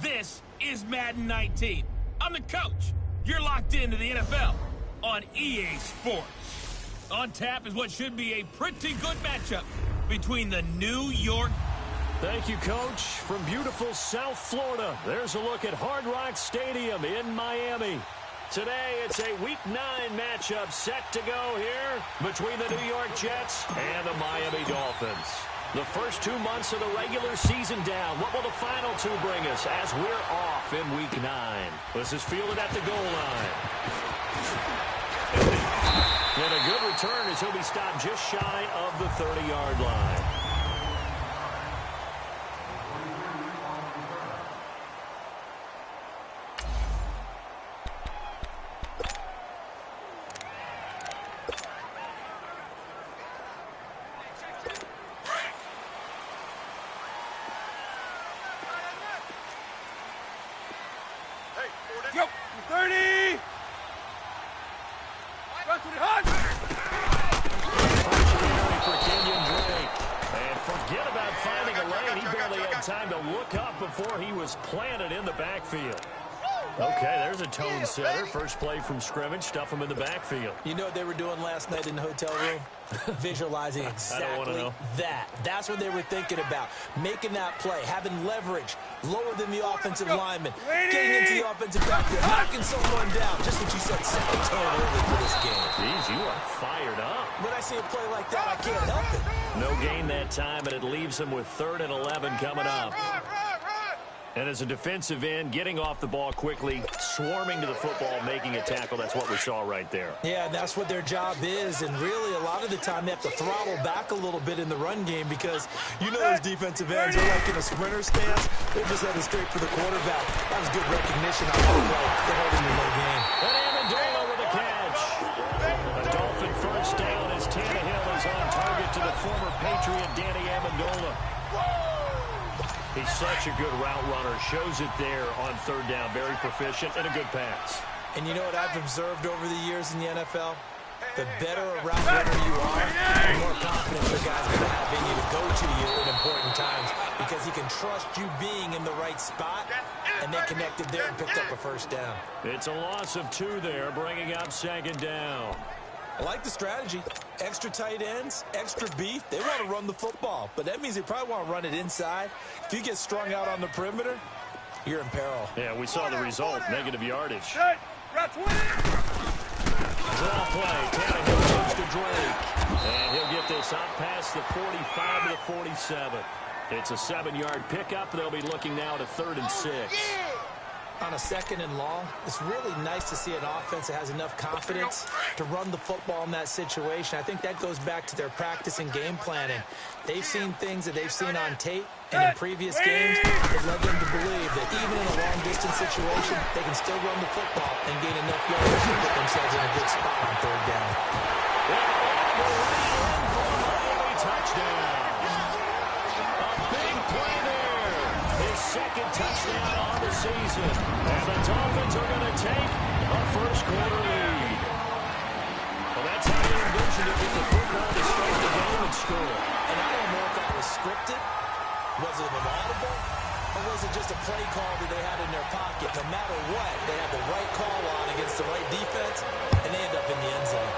This is Madden 19. I'm the coach. You're locked into the NFL on EA Sports. On tap is what should be a pretty good matchup between the New York. Thank you, Coach. From beautiful South Florida, there's a look at Hard Rock Stadium in Miami. Today, it's a Week 9 matchup set to go here between the New York Jets and the Miami Dolphins. The first 2 months of the regular season down. What will the final two bring us as we're off in Week 9? This is fielded at the goal line. And a good return as he'll be stopped just shy of the 30-yard line. Go! 30! Run to the hunt! For Kenyon Drake. And forget about finding a lane. He barely had time to look up before he was planted in the backfield. Okay, there's a tone setter. First play from scrimmage. Stuff him in the backfield. You know what they were doing last night in the hotel room? Visualizing exactly that. That's what they were thinking about. Making that play, having leverage, lower than the offensive lineman, getting into the offensive backfield, knocking someone down. Just what you said, set the tone early for this game. Jeez, you are fired up. When I see a play like that, I can't help it. No gain that time, and it leaves him with 3rd and 11 coming up. And as a defensive end, getting off the ball quickly, swarming to the football, making a tackle. That's what we saw right there. Yeah, that's what their job is. And really, a lot of the time, they have to throttle back a little bit in the run game because you know those defensive ends are like in a sprinter stance. They're just headed straight for the quarterback. That was good recognition on the play. They're holding the low game. And Amendola with a catch. A Dolphin first down as Tannehill is on target to the former Patriot Danny Amendola. He's such a good route runner. Shows it there on 3rd down. Very proficient and a good pass. And you know what I've observed over the years in the NFL? The better a route runner you are, the more confidence the guy's going to have in you to go to you at important times because he can trust you being in the right spot, and they connected there and picked up a first down. It's a loss of 2 there, bringing up 2nd down. I like the strategy. Extra tight ends, extra beef. They want to run the football, but that means they probably want to run it inside. If you get strung out on the perimeter, you're in peril. Yeah, we saw the result, negative yardage. Draw play, Tannehill goes to Drake. And he'll get this up past the 45 to the 47. It's a 7-yard pickup. They'll be looking now to 3rd and 6. On a 2nd and long, it's really nice to see an offense that has enough confidence to run the football in that situation. I think that goes back to their practice and game planning. They've seen things that they've seen on tape and in previous games that led them to believe that even in a long-distance situation, they can still run the football and gain enough yards to put themselves in a good spot on 3rd down. Touchdown. A big play there. His 2nd touchdown on the season. And the Dolphins are going to take a first-quarter lead. Well, that's how they envisioned it with the football to start the game and score. And I don't know if that was scripted. Was it an audible? Or was it just a play call that they had in their pocket? No matter what, they had the right call on against the right defense, and they end up in the end zone.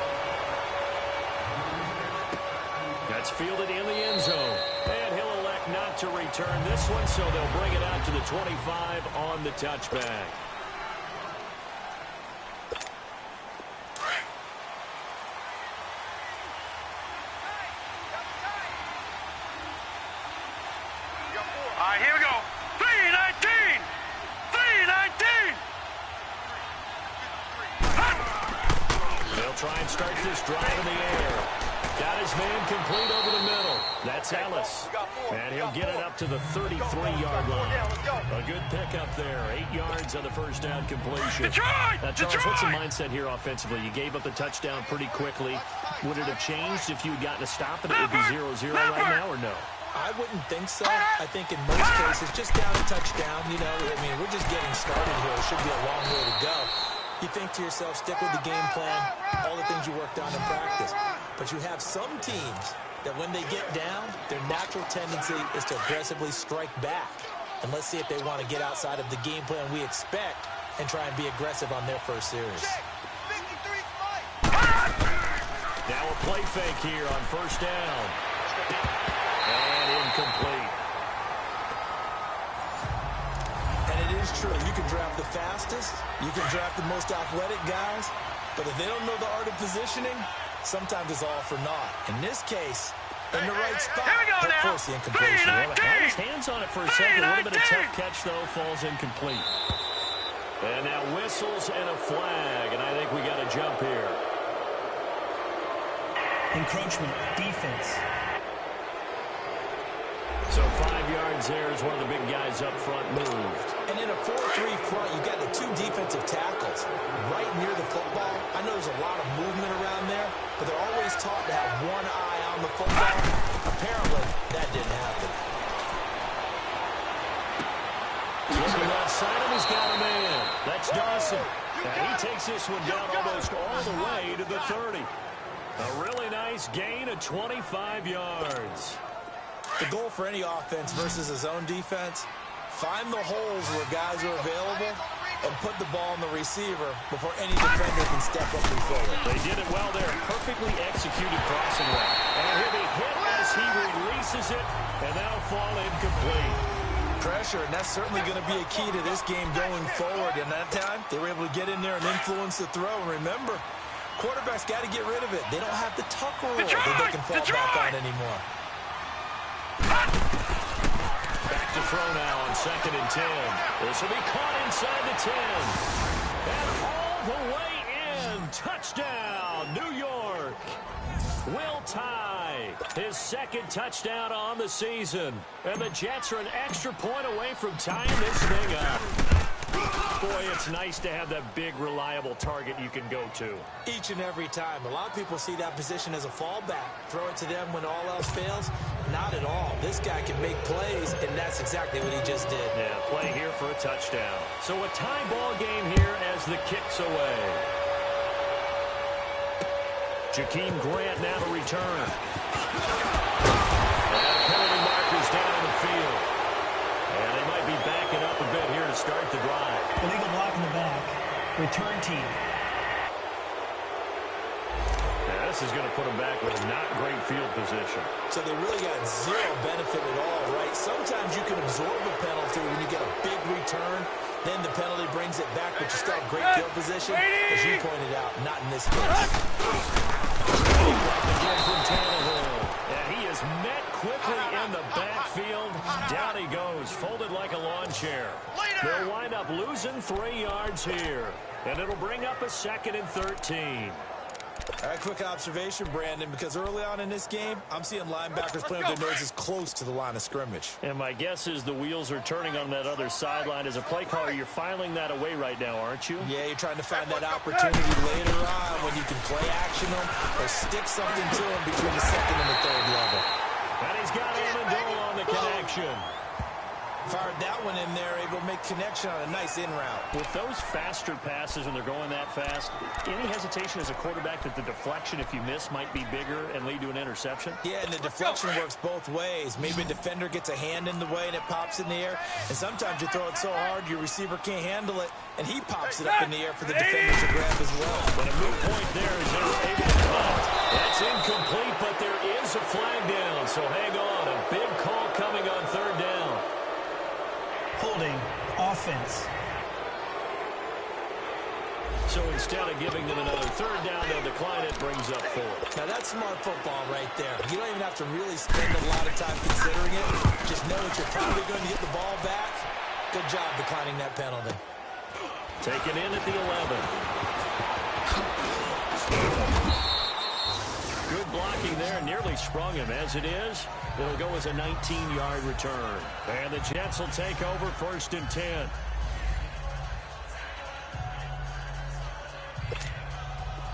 That's fielded in the end zone. And he'll elect not to return this one, so they'll bring it out to the 25 on the touchback. All right, here we go. 3-19! 3-19! They'll try and start this drive in the air. Got his man complete over the middle. That's Ellis. And he'll get it up to the 33-yard line. A good pickup there. 8 yards on the first down completion. Now, Charles, what's the mindset here offensively? You gave up the touchdown pretty quickly. Would it have changed if you had gotten a stop and it would be 0-0 right now or no? I wouldn't think so. I think in most cases, just down a touchdown, you know, I mean, we're just getting started here. It should be a long way to go. You think to yourself, stick with the game plan, all the things you worked on in practice. But you have some teams that when they get down, their natural tendency is to aggressively strike back. And let's see if they want to get outside of the game plan we expect and try and be aggressive on their first series. Now a play fake here on first down. And incomplete. And it is true. You can draft the fastest. You can draft the most athletic guys. But if they don't know the art of positioning, sometimes it's all for naught. In this case, in the right spot, that forced the incompletion. Well, had his hands on it for a second. Would have been a tough catch, though. Falls incomplete. And now whistles and a flag. And I think we got a jump here. Encroachment, defense. So 5 yards there as one of the big guys up front moved. And in a 4-3 front, you got the two defensive tackles right near the football. I know there's a lot of movement around there, but they're always taught to have one eye on the football. Apparently, that didn't happen. Looking outside him, he's got a man. That's Dawson. And he takes this one down almost all the way to the 30. A really nice gain of 25 yards. The goal for any offense versus a zone defense, find the holes where guys are available and put the ball on the receiver before any defender can step up and fill it. They did it well there. Perfectly executed crossing route. And he'll be hit as he releases it, and that'll fall incomplete. Pressure, and that's certainly going to be a key to this game going forward. And that time, they were able to get in there and influence the throw. And remember, quarterbacks got to get rid of it. They don't have the tuck rule that they can fall back on anymore. Back to throw now on 2nd and 10. This will be caught inside the 10. And all the way in. Touchdown, New York. Will tie his 2nd touchdown on the season. And the Jets are an extra point away from tying this thing up. Boy, it's nice to have that big, reliable target you can go to. Each and every time. A lot of people see that position as a fallback. Throw it to them when all else fails. Not at all. This guy can make plays, and that's exactly what he just did. Yeah, play here for a touchdown. So a tie ball game here as the kick's away. Jakeem Grant now to return. And penalty markers down in the field. And they might be backing up a bit here to start the drive. Illegal block in the back. Return team. Yeah, this is going to put them back with not great field position. So they really got zero benefit at all, right? Sometimes you can absorb a penalty when you get a big return. Then the penalty brings it back, but you still have great field position. As you pointed out, not in this case. Again from Tannehill. And he is met quickly in the backfield. Down he goes, folded like a lawn chair. They'll wind up losing 3 yards here. And it'll bring up a 2nd and 13. All right, quick observation, Brandon, because early on in this game, I'm seeing linebackers playing with their noses close to the line of scrimmage. And my guess is the wheels are turning on that other sideline. As a play caller, you're filing that away right now, aren't you? Yeah, you're trying to find that opportunity later on when you can play action them or stick something to them between the 2nd and the 3rd level. And he's got Amendola on the connection. Fired that one in there, able to make connection on a nice in route. With those faster passes when they're going that fast, any hesitation as a quarterback that the deflection, if you miss, might be bigger and lead to an interception? Yeah, and the deflection works both ways. Maybe a defender gets a hand in the way and it pops in the air. And sometimes you throw it so hard your receiver can't handle it, and he pops it up in the air for the defender to grab as well. But a moot point there is they were able to punt. That's incomplete, but there is a flag down. So hang on, a big call coming on 3rd down. Holding, offense. So instead of giving them another 3rd down, they'll decline it, brings up 4th. Now that's smart football right there. You don't even have to really spend a lot of time considering it. Just know that you're probably going to get the ball back. Good job declining that penalty. Taken in at the 11. Good blocking there, nearly sprung him. As it is, it'll go as a 19-yard return. And the Jets will take over 1st and 10.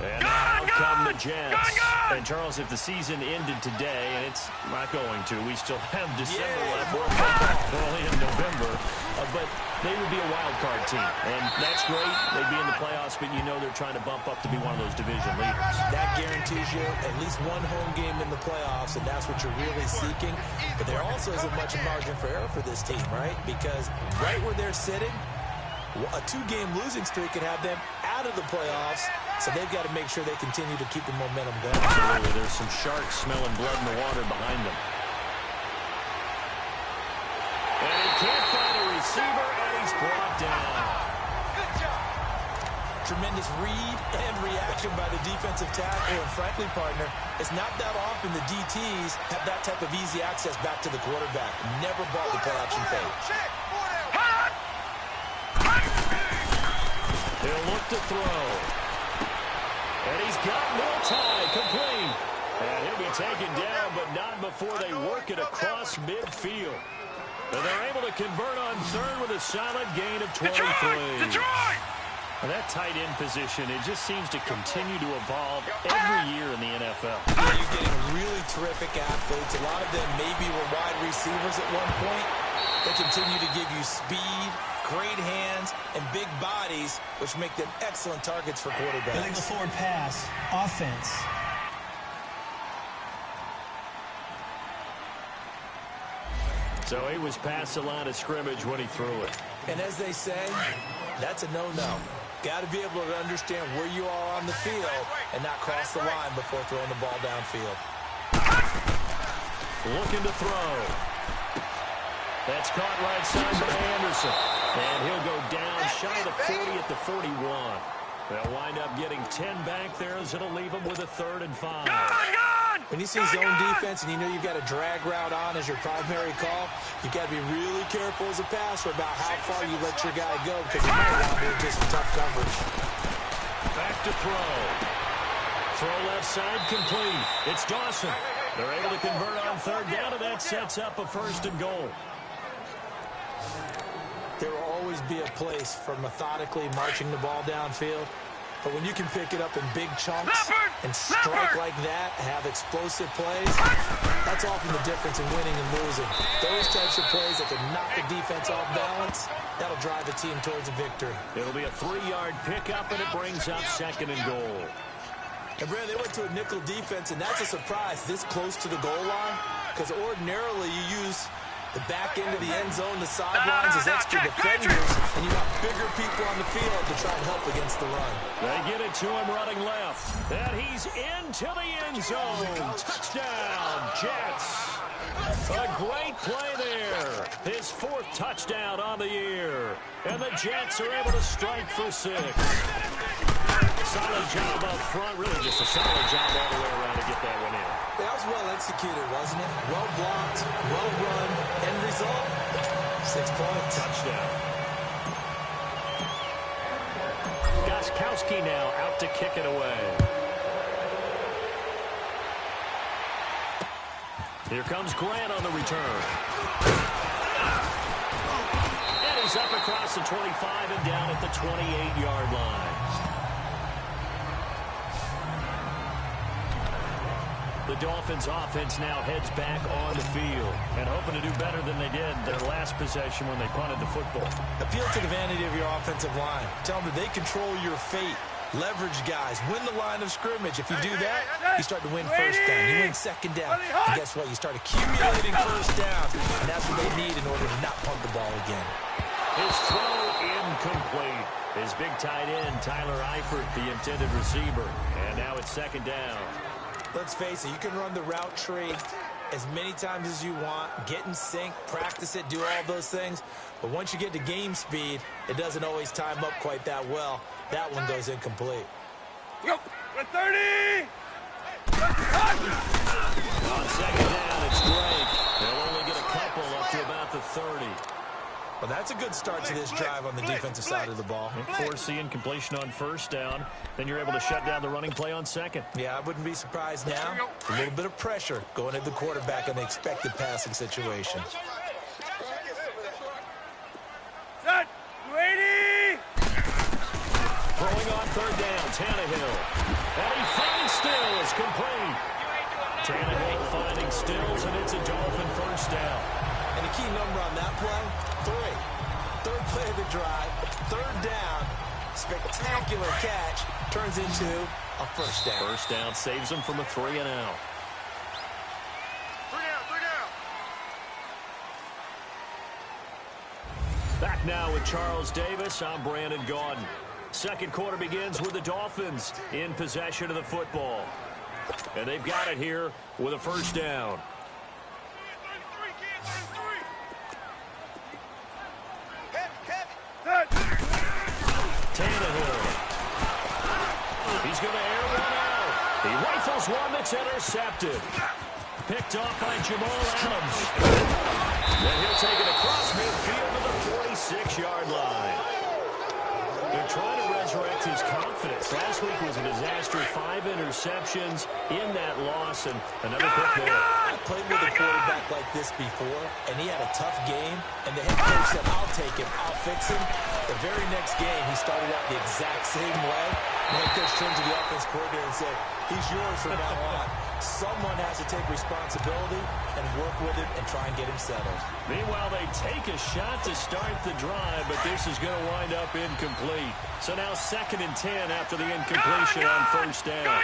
And out come the Jets. And Charles, if the season ended today, and it's not going to, we still have December left. We're early in November. but they would be a wild card team. And that's great. They'd be in the playoffs, but you know they're trying to bump up to be one of those division leaders. That guarantees you at least one home game in the playoffs, and that's what you're really seeking. But there also isn't much margin for error for this team, right? Because right where they're sitting, a 2-game losing streak could have them out of the playoffs, so they've got to make sure they continue to keep the momentum going. Absolutely. There's some sharks smelling blood in the water behind them. And he can't find a receiver, and he's brought down. Good job. Tremendous read and reaction by the defensive tackle, and frankly, partner, it's not that often the DTs have that type of easy access back to the quarterback. Never bought the play-action fake. Check. He'll look to throw. And he's got Miltai complete. And he'll be taken down, but not before they work it across midfield. And they're able to convert on third with a solid gain of 23. Detroit! And that tight end position, it just seems to continue to evolve every year in the NFL. You're getting really terrific athletes. A lot of them maybe were wide receivers at one point. They continue to give you speed, great hands, and big bodies, which make them excellent targets for quarterbacks. Illegal forward pass. Offense. So he was past the line of scrimmage when he threw it. And as they say, that's a no-no. Got to be able to understand where you are on the field and not cross the line before throwing the ball downfield. Looking to throw. That's caught right side by Anderson. And he'll go down shy of the 40 at the 41. They'll wind up getting 10 back there as it'll leave them with a 3rd and 5. When you see zone defense and you know you've got a drag route on as your primary call, you've got to be really careful as a passer about how far you let your guy go because you might want to do some tough coverage. Back to throw. Throw left side complete. It's Dawson. They're able to convert on 3rd down, and that sets up a 1st and goal. There will always be a place for methodically marching the ball downfield. But when you can pick it up in big chunks and strike like that, have explosive plays, that's often the difference in winning and losing. Those types of plays that can knock the defense off balance, that'll drive the team towards a victory. It'll be a 3-yard pickup, and it brings up 2nd and goal. And, Brad, they went to a nickel defense, and that's a surprise this close to the goal line because ordinarily you use the back end of the end zone, the sidelines as extra defenders, and you got bigger people on the field to try and help against the run. They get it to him running left. And he's into the end zone. Touchdown, Jets. A great play there. His 4th touchdown on the year. And the Jets are able to strike for 6. Solid job up front. Really just a solid job all the way around to get that one in. That was well executed, wasn't it? Well blocked, well run. End result, 6 points. Touchdown. Gostkowski now out to kick it away. Here comes Grant on the return. And he's up across the 25 and down at the 28-yard line. The Dolphins offense now heads back on the field and hoping to do better than they did their last possession when they punted the football. Appeal to the vanity of your offensive line. Tell them that they control your fate. Leverage guys. Win the line of scrimmage. If you do that, you start to win 1st down. You win 2nd down. And guess what? You start accumulating 1st down. And that's what they need in order to not punt the ball again. His throw incomplete. His big tight end, Tyler Eifert, the intended receiver. And now it's 2nd down. Let's face it, you can run the route tree as many times as you want, get in sync, practice it, do all those things. But once you get to game speed, it doesn't always time up quite that well. That one goes incomplete. Go. 30! On 2nd down, it's Drake. They'll only get a couple up to about the 30. Well, that's a good start to this drive on the defensive side of the ball. Force the incompletion on 1st down. Then you're able to shut down the running play on 2nd. Yeah, I wouldn't be surprised now. A little bit of pressure going at the quarterback in the expected passing situation. Set. 280! Throwing on 3rd down, Tannehill. And he finds Stills, complete. Tannehill finding Stills, and it's a Dolphin 1st down. And the key number on that play, 3. Third play of the drive, third down, spectacular catch, turns into a first down. First down saves them from a 3-and-out. Back now with Charles Davis. I'm Brandon Gaudin. Second quarter begins with the Dolphins in possession of the football. And they've got it here with a first down. Tannehill. He's going to air one out. He rifles one that's intercepted. Picked off by Jamal Adams. And he'll take it across midfield to the 46-yard line. They're trying to resurrect his confidence. Last week was a disaster. 5 interceptions in that loss, and another pick there. I played with a quarterback like this before, and he had a tough game, and the head coach said, I'll take him, I'll fix him. The very next game, he started out the exact same way. The head coach turned to the offense coordinator and said, he's yours from now on. Someone has to take responsibility and work with him and try and get him settled. Meanwhile, they take a shot to start the drive, but this is going to wind up incomplete. So now 2nd and 10 after the incompletion on first down.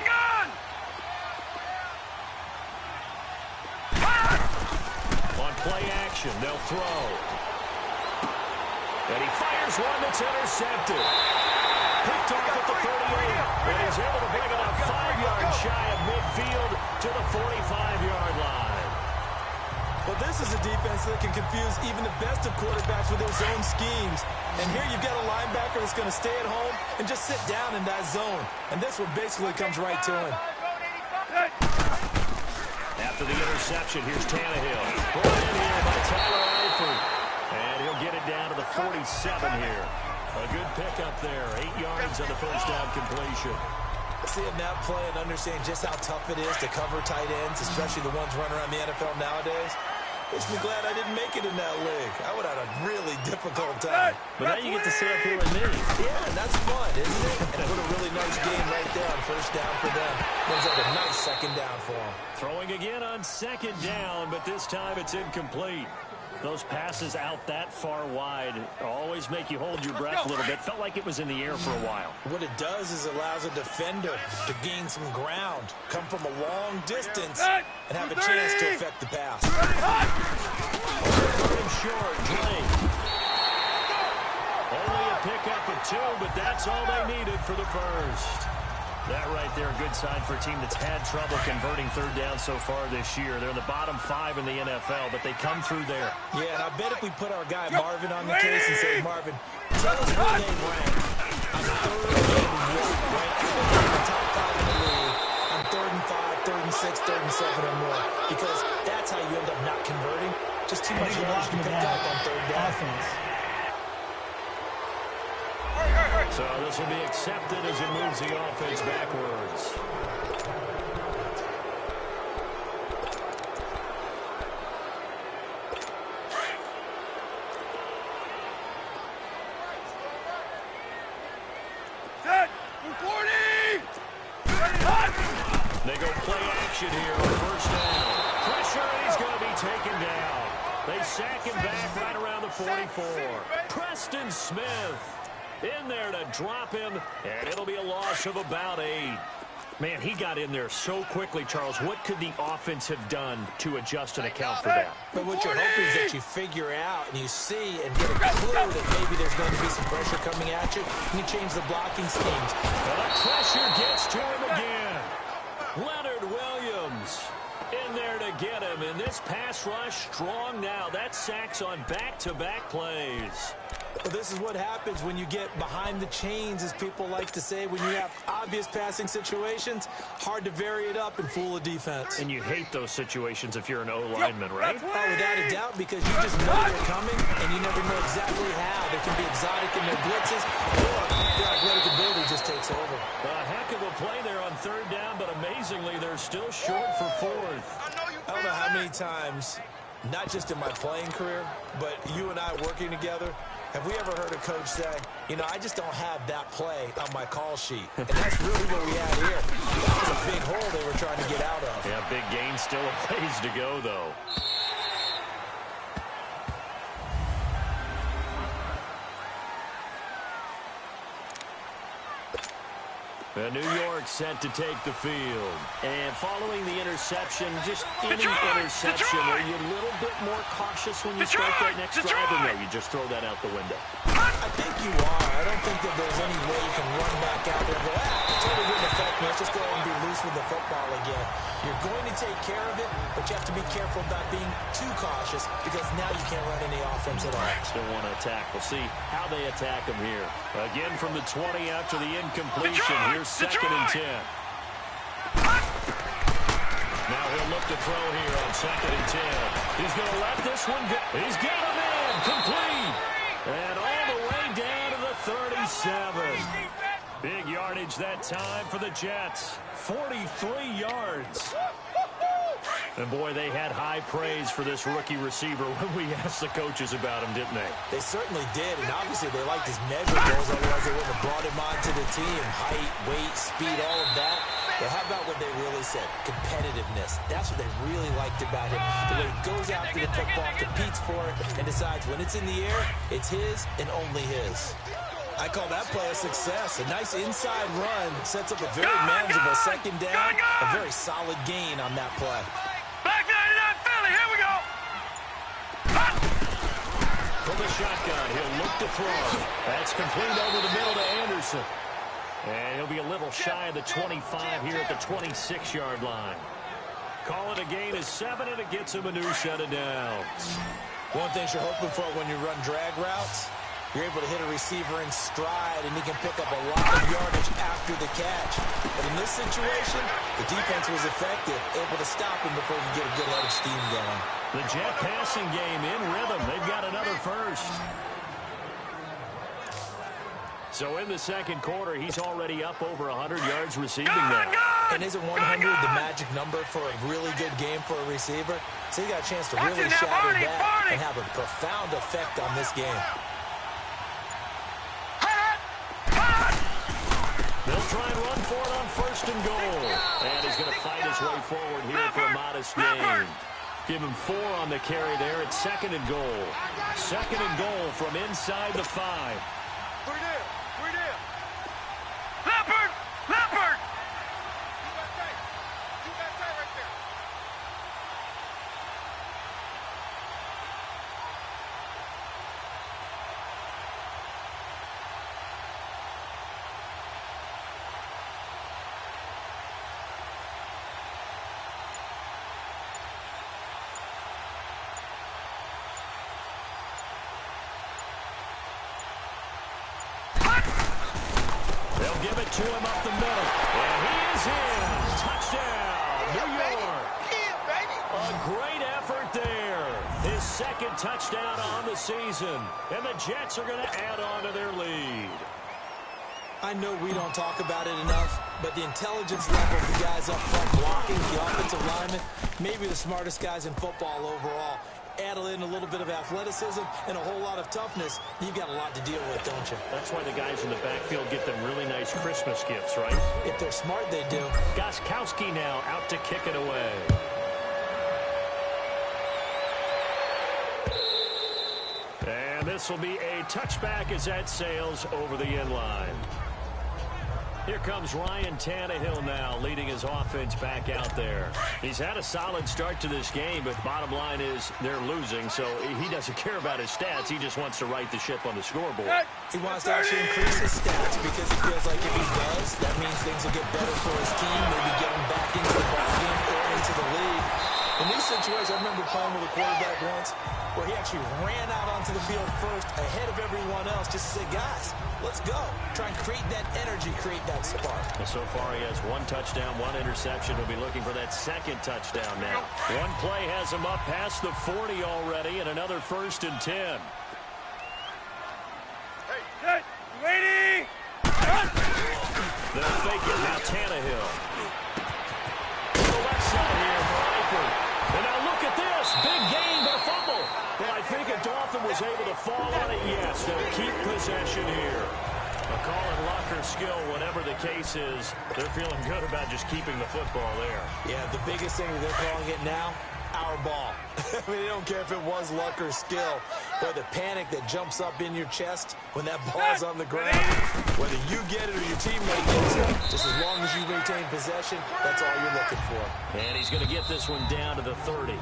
On play action, they'll throw. And he fires one that's intercepted. Picked off at the 38, and he's able to bring it up 5 yards shy of midfield to the 45-yard line. Well, this is a defense that can confuse even the best of quarterbacks with their zone schemes. And here you've got a linebacker that's going to stay at home and just sit down in that zone. And this one basically comes right to him. After the interception, here's Tannehill. Brought in here by Tyler Eifert. And he'll get it down to the 47 here. A good pickup there. 8 yards on the first down completion. Seeing that play and understanding just how tough it is to cover tight ends, especially the ones running around the NFL nowadays, makes me glad I didn't make it in that league. I would have had a really difficult time. But now you get to sit up here with me. Yeah, and that's fun, isn't it? And put a really nice game right there on first down for them. Looks like a nice second down for them. Throwing again on second down, but this time it's incomplete. Those passes out that far wide always make you hold your breath a little bit. Felt like it was in the air for a while. What it does is it allows a defender to gain some ground, come from a long distance, and have a chance to affect the pass. Running short, Drake. Only a pickup of 2, but that's all they needed for the first. That right there, a good sign for a team that's had trouble converting third down so far this year. They're in the bottom 5 in the NFL, but they come through there. Yeah, and I bet if we put our guy Marvin on the case and say, Marvin, tell us where they rank on third and 1, right? In the top 5 in the league on 3rd and 5, 3rd and 6, 3rd and 7 or more. Because that's how you end up not converting. Just too much yards to pick up on third down. Offense. So this will be accepted as it moves the offense backwards. Set! 40! They go play action here on first down. Pressure, and he's going to be taken down. They sack him back right around the 44. Preston Smith in there to drop him, and it'll be a loss of about 8. Man, he got in there so quickly, Charles. What could the offense have done to adjust and account for that? But what you're hoping is that you figure out and you see and get a clue that maybe there's going to be some pressure coming at you, and you change the blocking schemes. The pressure gets to him again. Leonard Williams in there to get him, and this pass rush strong now. That sacks on back-to-back plays. Well, this is what happens when you get behind the chains, as people like to say. When you have obvious passing situations, hard to vary it up and fool a defense. And you hate those situations if you're an O-lineman, right? Oh, without a doubt, because you just know they're coming, and you never know exactly how. They can be exotic in their blitzes, or their athletic ability just takes over. A heck of a play there on third down, but amazingly, they're still short for 4th. I don't know how many times, not just in my playing career, but you and I working together, have we ever heard a coach say, you know, I just don't have that play on my call sheet? And that's really what we had here. That was a big hole they were trying to get out of. Yeah, big gain, still a ways to go, though. And New York set to take the field. And following the interception, just any interception, are you a little bit more cautious when you start that next drive, or no, you just throw that out the window? I think you are. I don't think that there's any way you can run back out there and go, it totally wouldn't affect me. Let's just go ahead and be loose with the football again. You're going to take care of it, but you have to be careful about being too cautious because now you can't run any offense at all. Still want to attack. We'll see how they attack them here. Again from the 20 after the incompletion. Here's 2nd and 10. Now he'll look to throw here on 2nd and 10. He's going to let this one go. He's got him in. Complete. And all the way down to the 37. Big yardage that time for the Jets. 43 yards. And, boy, they had high praise for this rookie receiver when we asked the coaches about him, didn't they? They certainly did, and obviously they liked his measurables, otherwise they wouldn't have brought him onto the team. Height, weight, speed, all of that. But how about what they really said? Competitiveness. That's what they really liked about him. The way he goes after the football, competes for it, and decides when it's in the air, it's his and only his. I call that play a success. A nice inside run sets up a very manageable 2nd down. A very solid gain on that play. Back 99 Philly, here we go. From the shotgun, he'll look to throw. That's complete over the middle to Anderson. And he'll be a little shy of the 25 here at the 26-yard line. Call it a gain of 7, and it gets him a new set of downs. One thing you're hoping for when you run drag routes, you're able to hit a receiver in stride, and he can pick up a lot of yardage after the catch. But in this situation, the defense was effective, able to stop him before he could get a good head of steam going. The Jet passing game in rhythm. They've got another first. So in the 2nd quarter, he's already up over 100 yards receiving now. And isn't 100 the magic number for a really good game for a receiver? So he got a chance to really shatter that and have a profound effect on this game. They'll try and run for it on 1st and goal. And he's going to fight his way forward here for a modest gain. Give him 4 on the carry there at 2nd and goal. 2nd and goal from inside the 5. We're there. Leopard! Leopard! You got tight right there. They'll give it to him up the middle. And he is in. Touchdown, New York. A great effort there. His 2nd touchdown on the season. And the Jets are going to add on to their lead. I know we don't talk about it enough, but the intelligence level of the guys up front blocking, the offensive linemen, maybe the smartest guys in football overall. Add in a little bit of athleticism and a whole lot of toughness, you've got a lot to deal with, don't you? That's why the guys in the backfield get them really nice Christmas gifts, right? If they're smart, they do. Gostkowski now out to kick it away. And this will be a touchback as that sails over the end line. Here comes Ryan Tannehill now, leading his offense back out there. He's had a solid start to this game, but bottom line is they're losing, so he doesn't care about his stats. He just wants to right the ship on the scoreboard. He wants to actually increase his stats because he feels like if he does, that means things will get better for his team, maybe get him back into the ball game or into the league. In these situations, I remember playing with a quarterback once where he actually ran out onto the field first ahead of everyone else just to say, guys, let's go. Try and create that energy, create that spark. Well, so far he has 1 touchdown, 1 interception. He'll be looking for that 2nd touchdown now. One play has him up past the 40 already, and another 1st and 10. Hey, waiting! They'll fake it. Now Tannehill. To the left side here for Eifert. And now look at this. Big gain, but a fumble. Well, I think a Dolphin was able to fall on it. Yes, they'll keep possession here. A call and luck or skill, whatever the case is, they're feeling good about just keeping the football there. Yeah, the biggest thing that they're calling it now, our power ball. I mean, I don't care if it was luck or skill, but the panic that jumps up in your chest when that ball's on the ground, whether you get it or your teammate gets it, just as long as you retain possession, that's all you're looking for. And he's going to get this one down to the 30.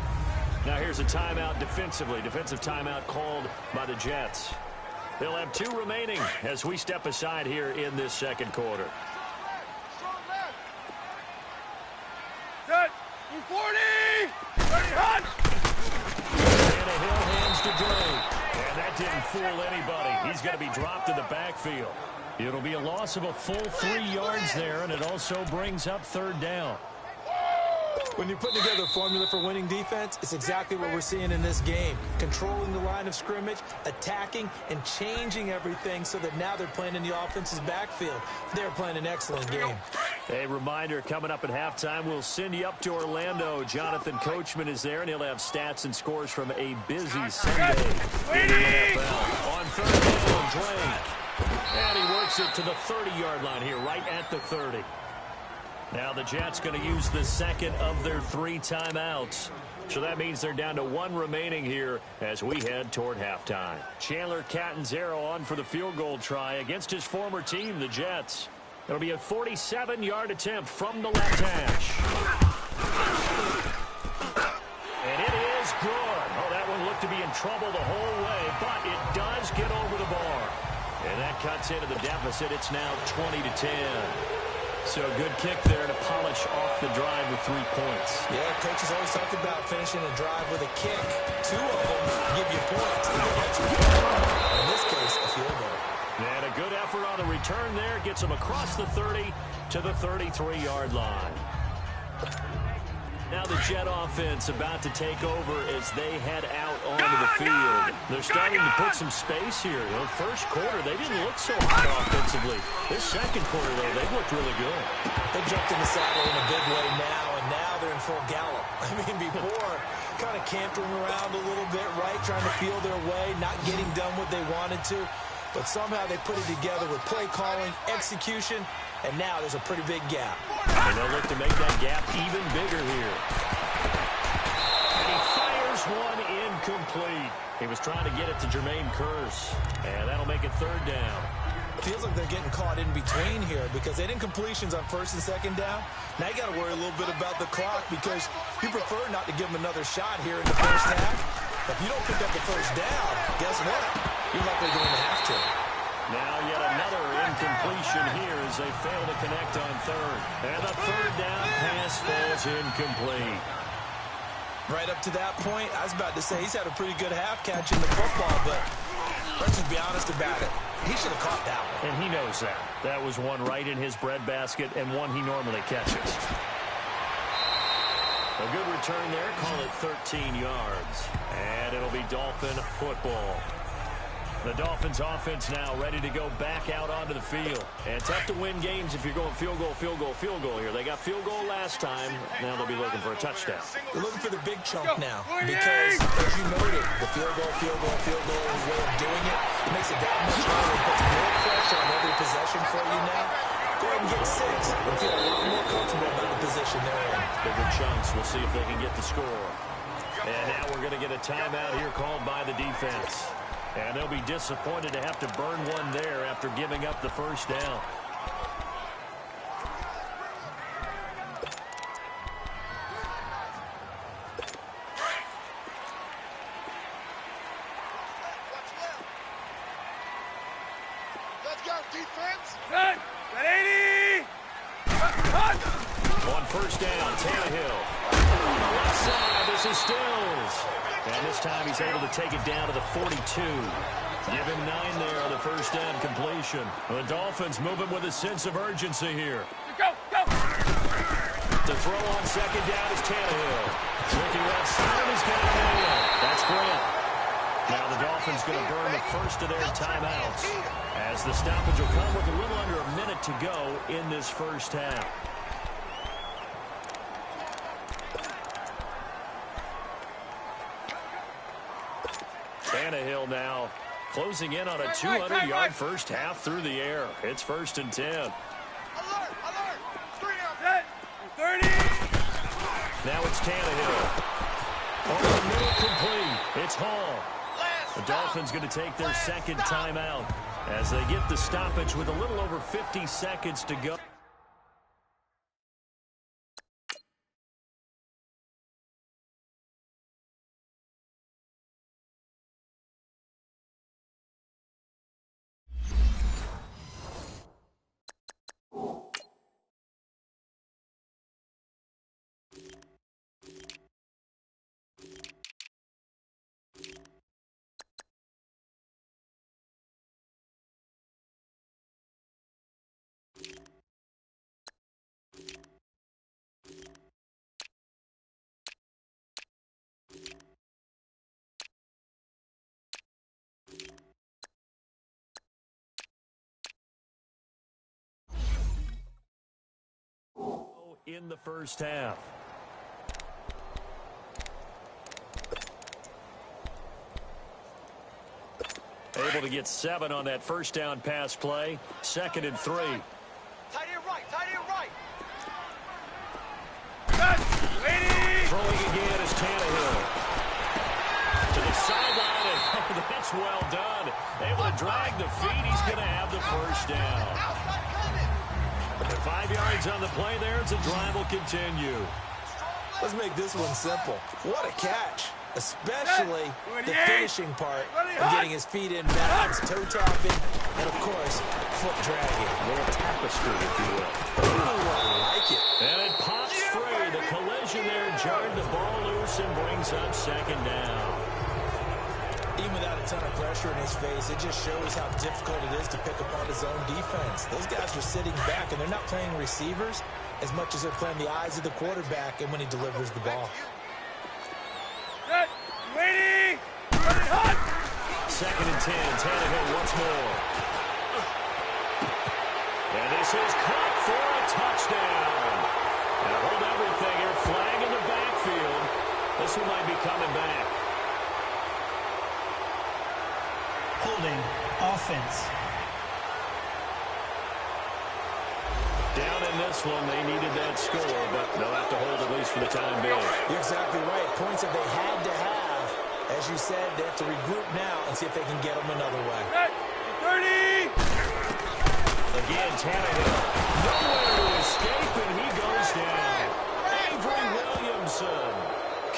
Now here's a timeout defensively. Defensive timeout called by the Jets. They'll have 2 remaining as we step aside here in this second quarter. Set. 40. Ready, hot. Tannehill hands to Gray. And that didn't fool anybody. He's going to be dropped in the backfield. It'll be a loss of a full 3 yards there, and it also brings up 3rd down. When you're putting together a formula for winning defense, it's exactly what we're seeing in this game. Controlling the line of scrimmage, attacking, and changing everything so that now they're playing in the offense's backfield. They're playing an excellent game. A reminder, coming up at halftime, we'll send you up to Orlando. Jonathan Coachman is there, and he'll have stats and scores from a busy Sunday in the NFL. On 3rd down, Drake. And he works it to the 30-yard line here, right at the 30. Now the Jets going to use the second of their 3 timeouts. So that means they're down to 1 remaining here as we head toward halftime. Chandler Catanzaro on for the field goal try against his former team, the Jets. It'll be a 47-yard attempt from the left hash. And it is good. Oh, that one looked to be in trouble the whole way, but it does get over the bar. And that cuts into the deficit. It's now 20-10. So a good kick there to polish off the drive with 3 points. Yeah, coaches always talked about finishing a drive with a kick. 2 of them give you points. In this case, a field goal. And a good effort on the return there. Gets them across the 30 to the 33-yard line. Now the Jet offense about to take over as they head out onto the field. They're starting to put some space here. You know, first quarter, they didn't look so hot offensively. This second quarter, though, they've looked really good. They jumped in the saddle in a big way now, and now they're in full gallop. I mean, before, kind of cantering around a little bit, right, trying to feel their way, not getting done what they wanted to. But somehow they put it together with play calling, execution, and now there's a pretty big gap. And they'll look to make that gap even bigger here. And he fires one incomplete. He was trying to get it to Jermaine Kearse. And that'll make it 3rd down. Feels like they're getting caught in between here because they didn't completions on 1st and 2nd down. Now you got to worry a little bit about the clock because you prefer not to give them another shot here in the first half. If you don't pick up the 1st down, guess what? You're likely going to have to. Now yet another incompletion here as they fail to connect on 3rd. And the 3rd down pass falls incomplete. Right up to that point, I was about to say he's had a pretty good half catching the football, but let's just be honest about it. He should have caught that one. And he knows that. That was one right in his breadbasket and one he normally catches. A good return there. Call it 13 yards. And it'll be Dolphin football. The Dolphins offense now ready to go back out onto the field. And tough to win games if you're going field goal, field goal, field goal here. They got field goal last time. Now they'll be looking for a touchdown. They're looking for the big chunk now because, as you noted, the field goal is a way of doing it. It makes it that much harder. It puts more pressure on every possession for you now. Go ahead and get 6 and feel a lot more comfortable about the position they're in. Bigger chunks. We'll see if they can get the score. And now we're going to get a timeout here called by the defense. And they'll be disappointed to have to burn one there after giving up the 1st down. Let's go, defense. Set. 80. On 1st down, Tannehill. On the left side, this is Stills. And this time he's able to take it down to the 42. Give him 9 there on the 1st down completion. The Dolphins moving with a sense of urgency here. Go, go. To throw on 2nd down is Tannehill. Looking left side, he's got a nail. That's Grant. Now the Dolphins going to burn the first of their timeouts as the stoppage will come with a little under a minute to go in this first half. Tannehill now closing in on a 200-yard first half through the air. It's 1st and 10. Alert, alert. 3 out. Set. 30. Now it's Tannehill. Over the middle, complete. It's Hall. The Dolphins going to take their second timeout as they get the stoppage with a little over 50 seconds to go. In the first half. Able to get 7 on that first down pass play. 2nd and 3. Tight end right, tight end right. Throwing again is Tannehill. To the sideline, and that's well done. Able to drag the feet. He's going to have the first down. 5 yards on the play there. It's a drive will continue. Let's make this one simple. What a catch, especially the finishing part of getting his feet in bounds, toe tapping, and of course, foot dragging. A little tapestry, if you will. Ooh, I like it. And it pops free. The collision there jarred the ball loose and brings up 2nd down. Even without a ton of pressure in his face, it just shows how difficult it is to pick apart his own defense. Those guys are sitting back, and they're not playing receivers as much as they're playing the eyes of the quarterback and when he delivers the ball. Waiting! 2nd and 10. Tannehill once more. And this is caught for a touchdown. And hold everything here. Flag in the backfield. This one might be coming back. Holding offense. Down in this one, they needed that score, but they'll have to hold at least for the time being. You're exactly right. Points that they had to have. As you said, they have to regroup now and see if they can get them another way. 30! Again, Tannehill. Nowhere to escape, and he goes down. Avery Williamson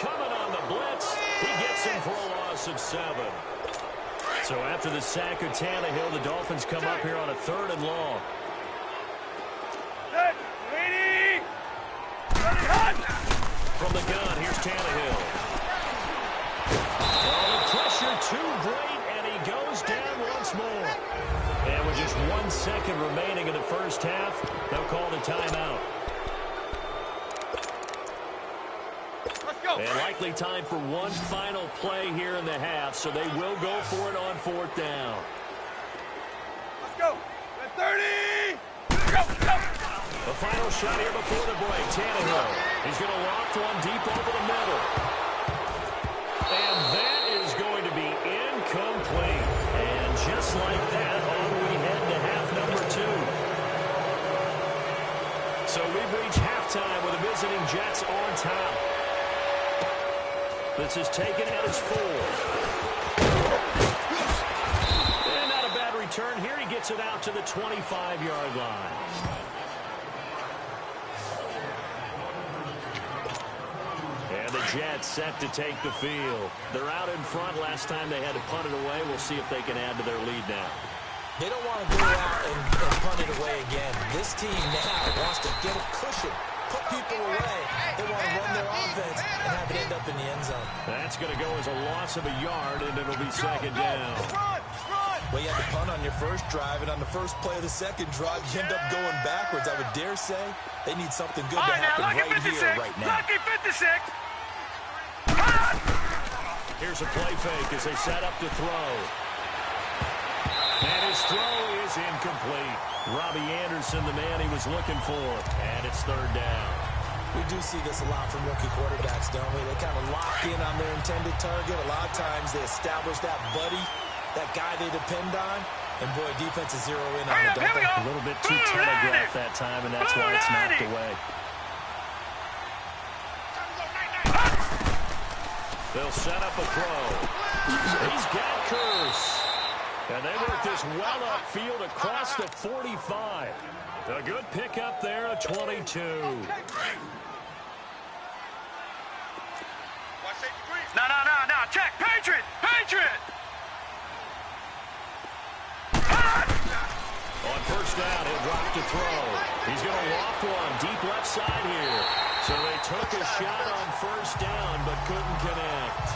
coming on the blitz. He gets him for a loss of 7. So after the sack of Tannehill, the Dolphins come up here on a 3rd and long. From the gun, here's Tannehill. Oh, the pressure too great, and he goes down once more. And with just 1 second remaining in the first half, they'll call the timeout. And likely time for one final play here in the half, so they will go for it on 4th down. Let's go. 30! Go, go! The final shot here before the break. Tannehill. He's going to loft one deep over the middle. And that is going to be incomplete. And just like that, on we head to half number 2. So we've reached halftime with the visiting Jets on top. This is taken at his 4. And not a bad return here. He gets it out to the 25-yard line. And the Jets set to take the field. They're out in front. Last time they had to punt it away. We'll see if they can add to their lead now. They don't want to go out and punt it away again. This team now wants to get a cushion, put people away. They want to run their offense and have it end up in the end zone. That's going to go as a loss of a yard, and it'll be 2nd down. Well, you had to punt on your first drive, and on the first play of the second drive, you end up going backwards. I would dare say they need something good to happen right here, right now. Lucky 56! Here's a play fake as they set up to throw. And his throw is incomplete. Robbie Anderson, the man he was looking for. And it's 3rd down. We do see this a lot from rookie quarterbacks, don't we? They kind of lock in on their intended target. A lot of times they establish that buddy, that guy they depend on. And, boy, defenses zero in on it, don't they? A little bit too telegraphed that time, and that's why it's knocked away. They'll set up a throw. He's got Curse. And they work this well upfield across the 45. A good pickup there at 22. No. Check. Patriot. On first down, he'll drop to throw. He's going to loft one deep left side here. So they took a shot on first down but couldn't connect.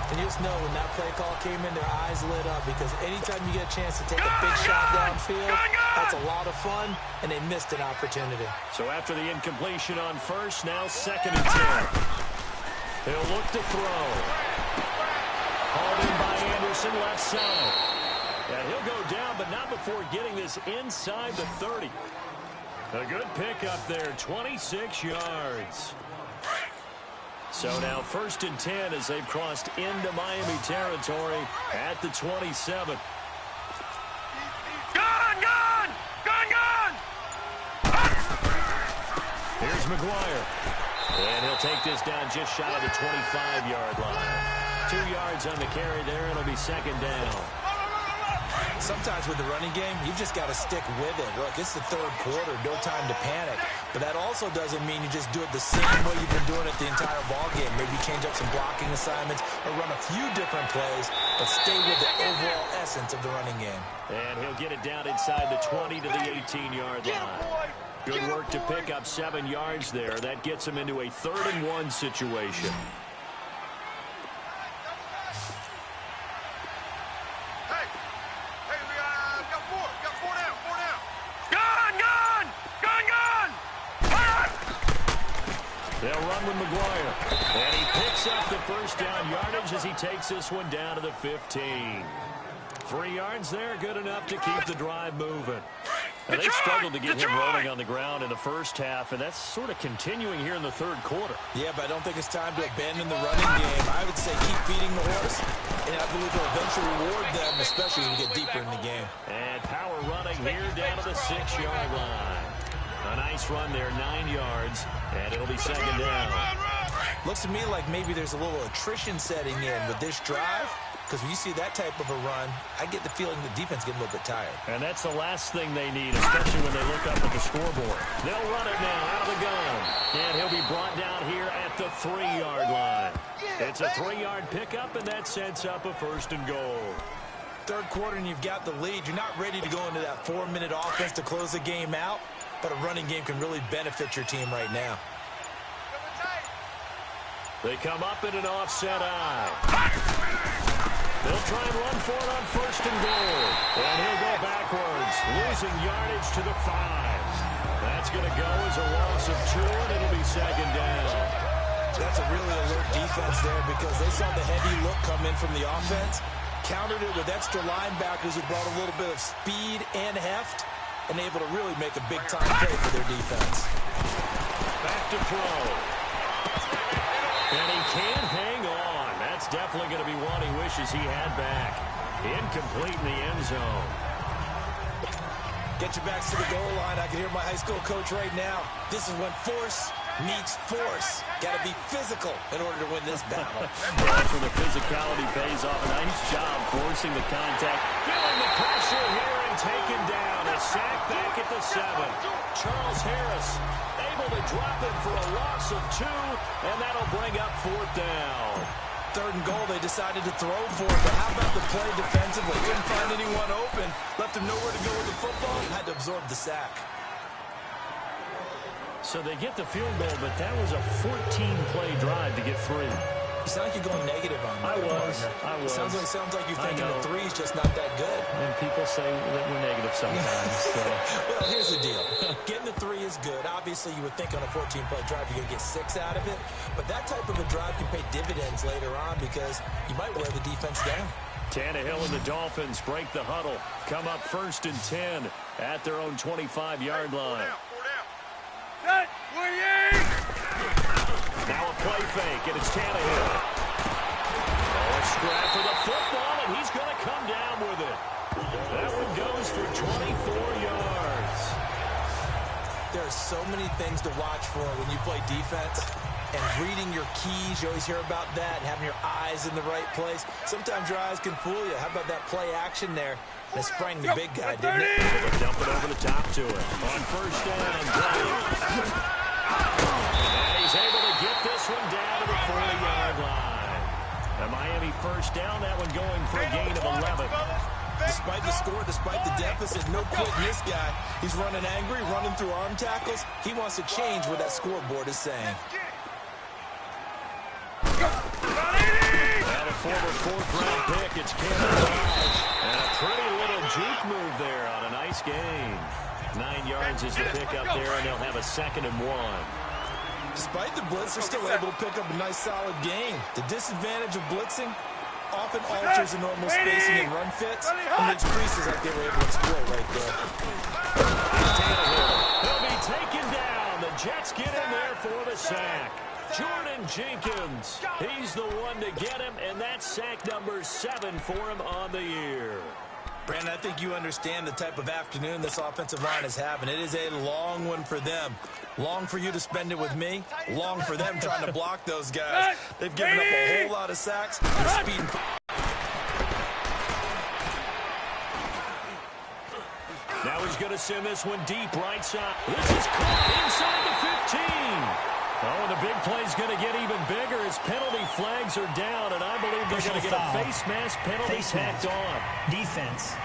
And you just know when that play call came in, their eyes lit up because anytime you get a chance to take a big shot downfield, that's a lot of fun, and they missed an opportunity. So after the incompletion on first, now 2nd and 10. He'll look to throw. Hauled in by Anderson left side. And he'll go down, but not before getting this inside the 30. A good pickup there, 26 yards. So now 1st and 10 as they've crossed into Miami territory at the 27. Gun! Here's McGuire. And he'll take this down just shy of the 25-yard line. 2 yards on the carry there. It'll be 2nd down. Sometimes with the running game, you've just got to stick with it. Look, it's the 3rd quarter, no time to panic. But that also doesn't mean you just do it the same way you've been doing it the entire ball game. Maybe change up some blocking assignments or run a few different plays, but stay with the overall essence of the running game. And he'll get it down inside the 20 to the 18-yard line. Good work to pick up 7 yards there. That gets him into a 3rd and 1 situation. They'll run with McGuire. And he picks up the first down yardage as he takes this one down to the 15. 3 yards there, good enough to keep the drive moving. And they struggled to get him rolling on the ground in the first half, and that's sort of continuing here in the 3rd quarter. Yeah, but I don't think it's time to abandon the running game. I would say keep feeding the horse, and I believe it'll eventually reward them, especially as we get deeper in the game. And power running here down to the 6-yard line. A nice run there, 9 yards, and it'll be 2nd down. Looks to me like maybe there's a little attrition setting in with this drive, because when you see that type of a run, I get the feeling the defense getting a little bit tired. And that's the last thing they need, especially when they look up at the scoreboard. They'll run it now out of the gun, and he'll be brought down here at the 3-yard line. It's a 3-yard pickup, and that sets up a 1st and goal. 3rd quarter, and you've got the lead. You're not ready to go into that 4-minute offense to close the game out. But a running game can really benefit your team right now. They come up in an offset eye. They'll try and run for it on 1st and goal. And he'll go backwards, losing yardage to the 5. That's going to go as a loss of 2, and it'll be 2nd down. That's a really alert defense there because they saw the heavy look come in from the offense, countered it with extra linebackers who brought a little bit of speed and heft, and able to really make a big-time play for their defense. Back to throw. And he can't hang on. That's definitely going to be one he wishes he had back. Incomplete in the end zone. Get your backs to the goal line. I can hear my high school coach right now. This is when force meets force. Got to be physical in order to win this battle. That's where the physicality pays off. A nice job forcing the contact. Feeling the pressure here and taken down. A sack back at the 7. Charles Harris able to drop it for a loss of 2, and that'll bring up 4th down. 3rd and goal, they decided to throw for it, but how about the play defensively? Couldn't find anyone open, left him nowhere to go with the football, and had to absorb the sack. So they get the field goal, but that was a 14-play drive to get 3. You sound like you're going negative on me. I was. Sounds like you're thinking the 3 is just not that good. And people say that we're negative sometimes. So. Well, here's the deal. Getting the 3 is good. Obviously, you would think on a 14-play drive you're going to get 6 out of it. But that type of a drive can pay dividends later on because you might wear the defense down. Tannehill and the Dolphins break the huddle. Come up 1st and 10 at their own 25-yard line. Set, 28! Now a play fake, and it's Tannehill. Oh, a scrap for the football, and he's going to come down with it. That one goes for 24 yards. There are so many things to watch for when you play defense. and reading your keys. You always hear about that, and having your eyes in the right place. Sometimes your eyes can fool you. How about that play action there? And it sprang the big guy, didn't it? Able to dump it over the top to him. On first down, and he's able to get this one down to the 40-yard line. A Miami first down, that one going for a gain of 11. Despite the score, despite the deficit, no quitting this guy. He's running angry, running through arm tackles. He wants to change what that scoreboard is saying. And a former fourth-round pick, it's Cameron. And a pretty little juke move there on a nice gain. 9 yards is the pickup there, and they'll have a 2nd and 1. Despite the blitz, they're still able to pick up a nice, solid gain. The disadvantage of blitzing often alters the normal spacing and run fits, and makes creases like they were able to exploit right there. He'll be taken down. The Jets get in there for the sack. Jordan Jenkins, he's the one to get him, and that's sack number 7 for him on the year. Brandon, I think you understand the type of afternoon this offensive line is having. It is a long one for them. Long for you to spend it with me. Long for them trying to block those guys. They've given up a whole lot of sacks. They're speeding. Now he's going to send this one deep right side. This is caught inside the 15. Oh, and the big play's going to get even bigger as penalty flags are down, and I believe they're going to get a face mask penalty tacked on. Defense.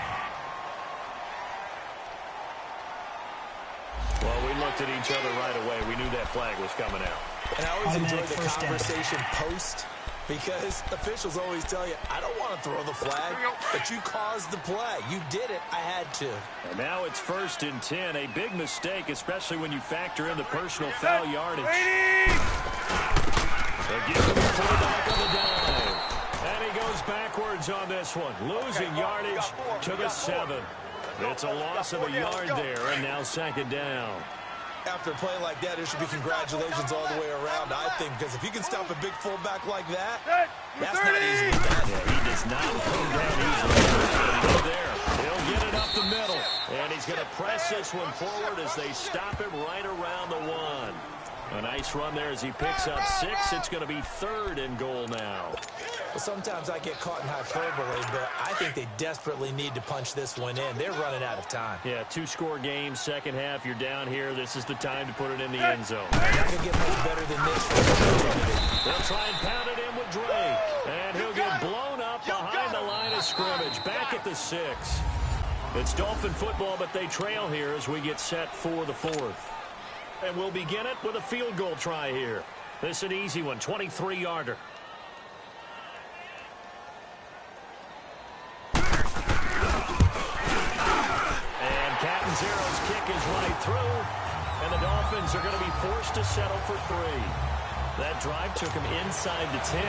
Well, we looked at each other right away. We knew that flag was coming out. And I always enjoy Automatic the first down. conversation post, because officials always tell you, I don't want to throw the flag, but you caused the play. You did it. I had to. And now it's 1st and 10. A big mistake, especially when you factor in the personal foul yardage. They'll give him the fullback on the dive. And he goes backwards on this one. Losing yardage to the 7. It's a loss of a yard there, and now 2nd down. After a play like that, there should be congratulations all the way around, I think, because if you can stop a big fullback like that, that's not easily done. Yeah, he does not come down easily. There, he'll get it up the middle, and he's going to press this one forward as they stop him right around the 1. A nice run there as he picks up 6. It's going to be 3rd and goal now. Well, sometimes I get caught in hyperbole, but I think they desperately need to punch this one in. They're running out of time. Yeah, 2-score game, second half. You're down here. This is the time to put it in the end zone. They're not going to get much better than this. They'll try and pound it in with Drake. And he'll get blown up behind the line of scrimmage. Back at the 6. It's Dolphin football, but they trail here as we get set for the 4th. And we'll begin it with a field goal try here. This is an easy one, 23-yarder. And Catanzero's kick is right through. And the Dolphins are going to be forced to settle for 3. That drive took him inside the 10.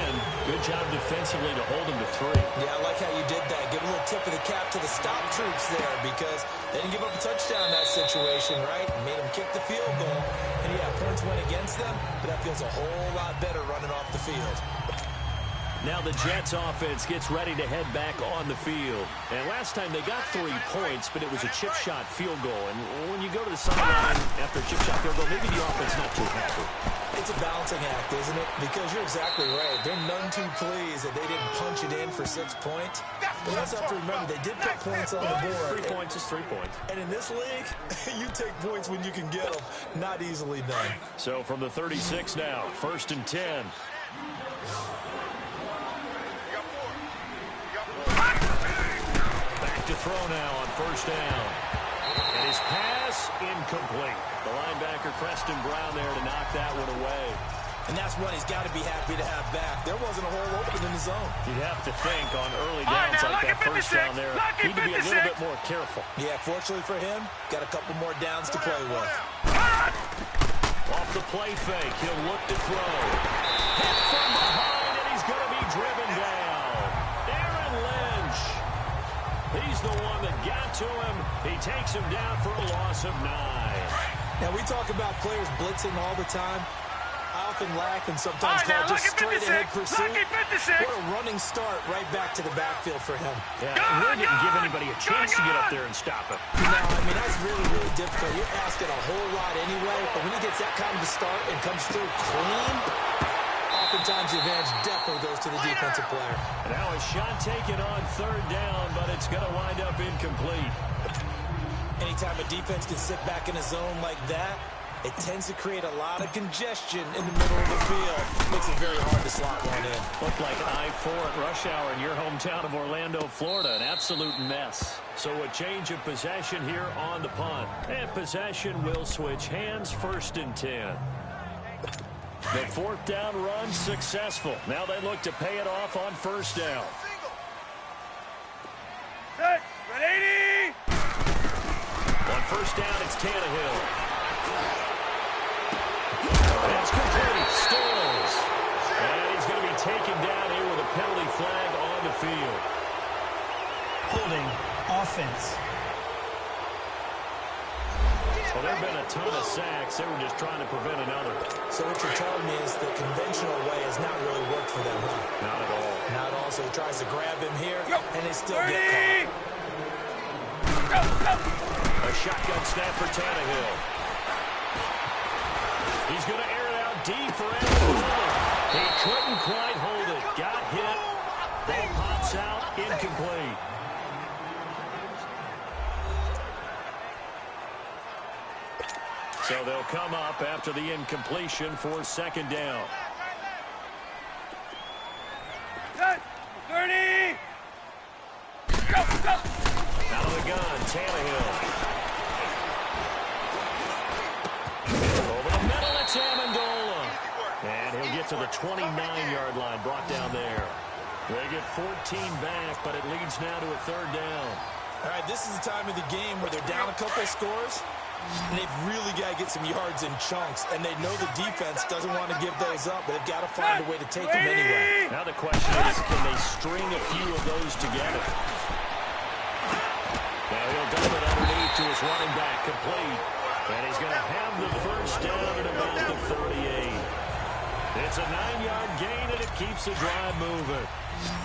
Good job defensively to hold him to 3. Yeah, I like how you did that. Give a little tip of the cap to the stop troops there, because they didn't give up a touchdown in that situation, right? Made them kick the field goal. And yeah, points went against them, but that feels a whole lot better running off the field. Now the Jets offense gets ready to head back on the field. And last time they got 3 points, but it was a chip shot field goal. And when you go to the sideline after a chip shot field goal, maybe the offense not too happy. It's a balancing act, isn't it? Because you're exactly right. They're none too pleased that they didn't punch it in for 6 points. But you also have to remember, they did put points on the board. 3 points is 3 points. And in this league, you take points when you can get them. Not easily done. So from the 36 now, 1st and 10. Back to throw now on 1st down. And his pass incomplete. The linebacker Preston Brown there to knock that one away. And that's one he's got to be happy to have back. There wasn't a hole open in the zone. You'd have to think on early downs like that first down there, he'd be a little bit more careful. Yeah, fortunately for him, got a couple more downs to play with. Off the play fake, he'll look to throw. Hit from behind, and he's going to be driven down. Aaron Lynch. He's the one that got to him. He takes him down for a loss of 9. Now, we talk about players blitzing all the time. I often laugh and sometimes call just straight ahead pursuit. What a running start right back to the backfield for him. Yeah, it really didn't give anybody a chance to get up there and stop him. No, I mean, that's really, really difficult. You're asking a whole lot anyway, but when he gets that kind of a start and comes through clean, oftentimes the advantage definitely goes to the defensive player. Now a shot taken on third down, but it's going to wind up incomplete. Anytime a defense can sit back in a zone like that, it tends to create a lot of congestion in the middle of the field. Makes it very hard to slot one in. Looked like I-4 at rush hour in your hometown of Orlando, Florida. An absolute mess. So a change of possession here on the punt. And possession will switch hands, 1st and 10. The 4th down run successful. Now they look to pay it off on 1st down. Set. Ready? On 1st down, it's Tannehill. That's complete. Stills. And he's going to be taken down here with a penalty flag on the field. Holding offense. Well, there have been a ton of sacks. They were just trying to prevent another. So what you're telling me is the conventional way has not really worked for them, huh? Not at all. Not at all. So he tries to grab him here, and they still get Go. caught. A shotgun snap for Tannehill. He's going to air it out deep for Amendola. He couldn't quite hold it. Got hit. Ball pops out. Incomplete. So they'll come up after the incompletion for 2nd down. Set. 30. Go. Out of the gun, Tannehill. Over the middle, it's Amendola. And he'll get to the 29-yard line, brought down there. They get 14 back, but it leads now to a 3rd down. All right, this is the time of the game where they're down a couple of scores, and they've really got to get some yards in chunks, and they know the defense doesn't want to give those up, but they've got to find a way to take them anyway. Now the question is, can they string a few of those together? Now he'll dump it underneath to his running back, complete. And he's going to have the 1st down at about the 38. It's a 9-yard gain, and it keeps the drive moving.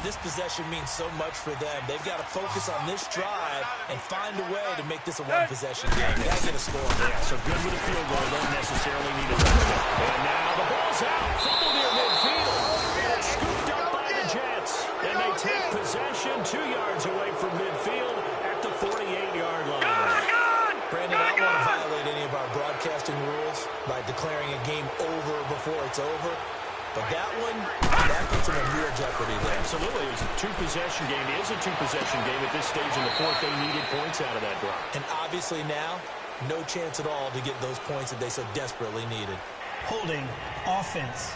This possession means so much for them. They've got to focus on this drive and find a way to make this a one-possession game. They got to get a score. Yeah, so good with a field goal. Don't necessarily need a touchdown. And now the ball's out. Fumble near midfield. And it's scooped up by the Jets. And they take possession 2 yards away from midfield at the 48-yard line. Brandon, I don't want to violate any of our broadcasting rules by declaring a game over before it's over. But that one, that puts them in real jeopardy there. Absolutely. It was a 2-possession game. It is a 2-possession game at this stage in the 4th. They needed points out of that drive. And obviously now, no chance at all to get those points that they so desperately needed. Holding offense.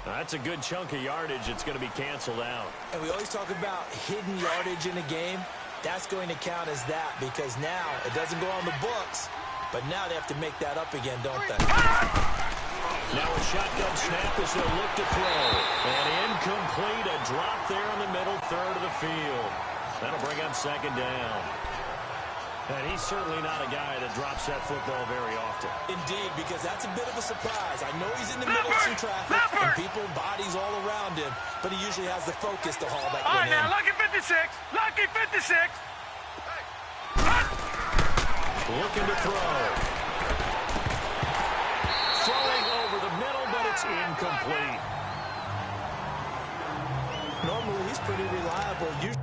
That's a good chunk of yardage. It's going to be canceled out. And we always talk about hidden yardage in a game. That's going to count as that because now it doesn't go on the books, but now they have to make that up again, don't they? Now a shotgun snap as they'll look to throw. And incomplete, a drop there in the middle third of the field. That'll bring up 2nd down. And he's certainly not a guy that drops that football very often. Indeed, because that's a bit of a surprise. I know he's in the middle of some traffic and people, bodies all around him, but he usually has the focus to haul that one in. Now, lucky 56. Lucky 56. Looking to throw. Throwing over the middle, but it's incomplete. Normally, he's pretty reliable.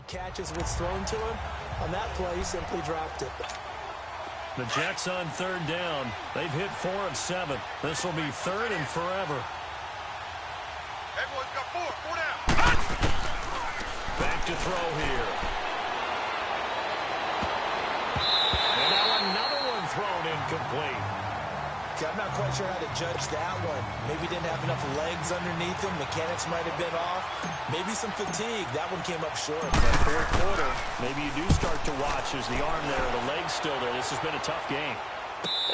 Catches what's thrown to him. On that play, he simply dropped it. The Jets on 3rd down. They've hit 4 of 7. This will be 3rd and forever. Everyone's got 4. 4 down. Back to throw here. And now another one thrown incomplete. I'm not quite sure how to judge that one. Maybe didn't have enough legs underneath him. Mechanics might have been off. Maybe some fatigue. That one came up short. But fourth quarter, maybe you do start to watch as the arm there, the leg's still there. This has been a tough game.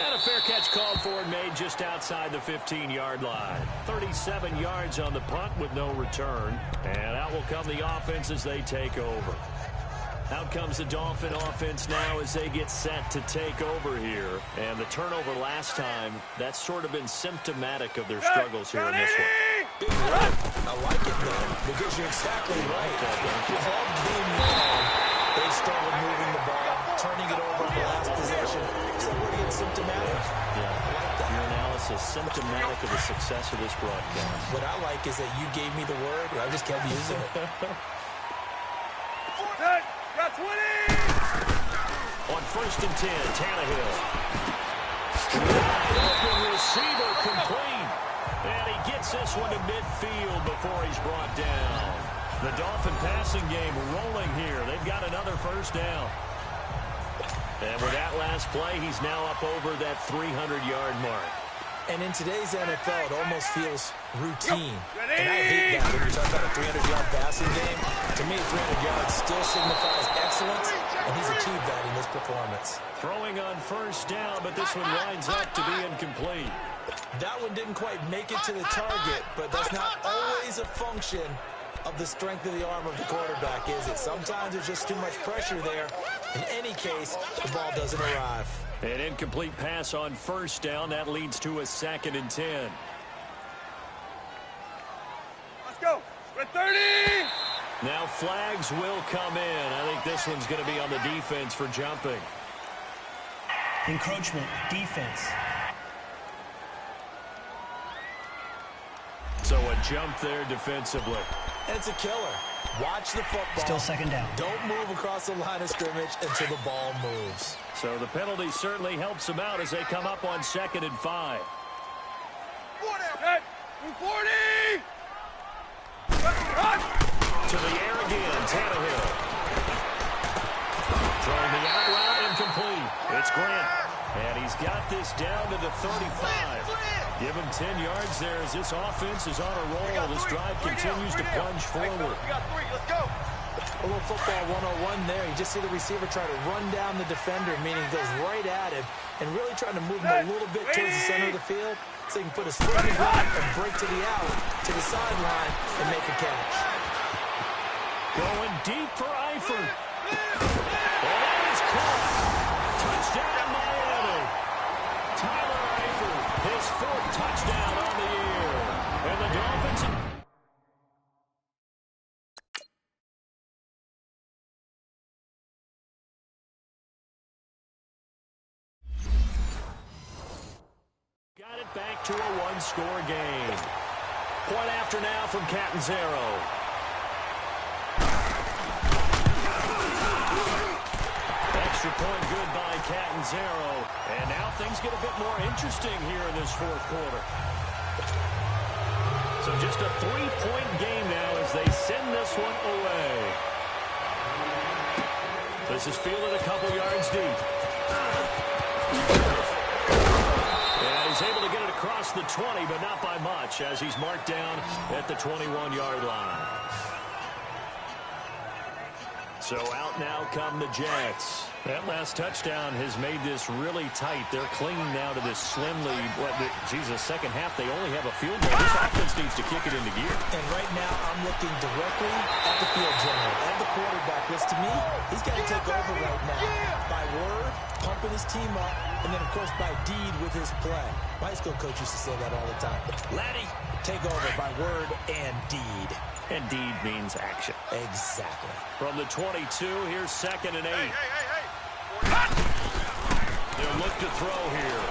And a fair catch called for and made just outside the 15-yard line. 37 yards on the punt with no return. And out will come the offense as they take over. Out comes the Dolphin offense now as they get set to take over here. And the turnover last time, that's sort of been symptomatic of their struggles here in this one. Big run. I like it, though, because you're exactly right. All game long, they struggled moving the ball, turning it over in the last possession. So we're getting symptomatic. Yeah, I like that. Your analysis symptomatic of the success of this broadcast. What I like is that you gave me the word, and I just kept using it. Got 20! On 1st and 10, Tannehill. Wide open receiver complete. And he gets this one to midfield before he's brought down. The Dolphin passing game rolling here. They've got another first down. And with that last play, he's now up over that 300-yard mark. And in today's NFL, it almost feels routine. And I hate that when you talk about a 300-yard passing game. To me, 300 yards still signifies excellence, and he's achieved that in this performance. Throwing on first down, but this one winds up to be incomplete. That one didn't quite make it to the target, but that's not always a function of the strength of the arm of the quarterback, is it? Sometimes there's just too much pressure there. In any case, the ball doesn't arrive. An incomplete pass on first down. That leads to a 2nd and 10. Let's go. We're 30! Now flags will come in. I think this one's going to be on the defense for jumping. Encroachment, defense. So a jump there defensively. And it's a killer. Watch the football. Still 2nd down. Don't move across the line of scrimmage until the ball moves. So the penalty certainly helps them out as they come up on 2nd and 5. 40! 40! To the air again, Tannehill. Throwing the out route incomplete. It's Grant. And he's got this down to the 35. Give him 10 yards there as this offense is on a roll. This drive continues to plunge forward. We got 3. Let's go. A little football 101 there. You just see the receiver try to run down the defender, meaning he goes right at him and really trying to move him a little bit towards the center of the field so he can put his foot in the ground and break to the out, to the sideline, and make a catch. Going deep for Eifert. And that is caught. Touchdown, Miami. Tyler Eifert, his 4th touchdown on the year. And the Dolphins... got it back to a one-score game. Point after now from Catanzaro. Extra point good by Catanzaro. And now things get a bit more interesting here in this 4th quarter. So just a 3-point game now as they send this one away. This is fielded a couple yards deep. And he's able to get it across the 20, but not by much as he's marked down at the 21-yard line. So out now come the Jets. That last touchdown has made this really tight. They're clinging now to this slim lead. Second half, they only have a field goal. This offense needs to kick it into gear. And right now, I'm looking directly at the field general, at the quarterback, which to me, he's got to take over right now. By word, pumping his team up, and then, of course, by deed with his play. My high school coach used to say that all the time. Laddie, take over by word and deed. And deed means action. Exactly. From the 22, here's 2nd and 8. They'll look to throw here.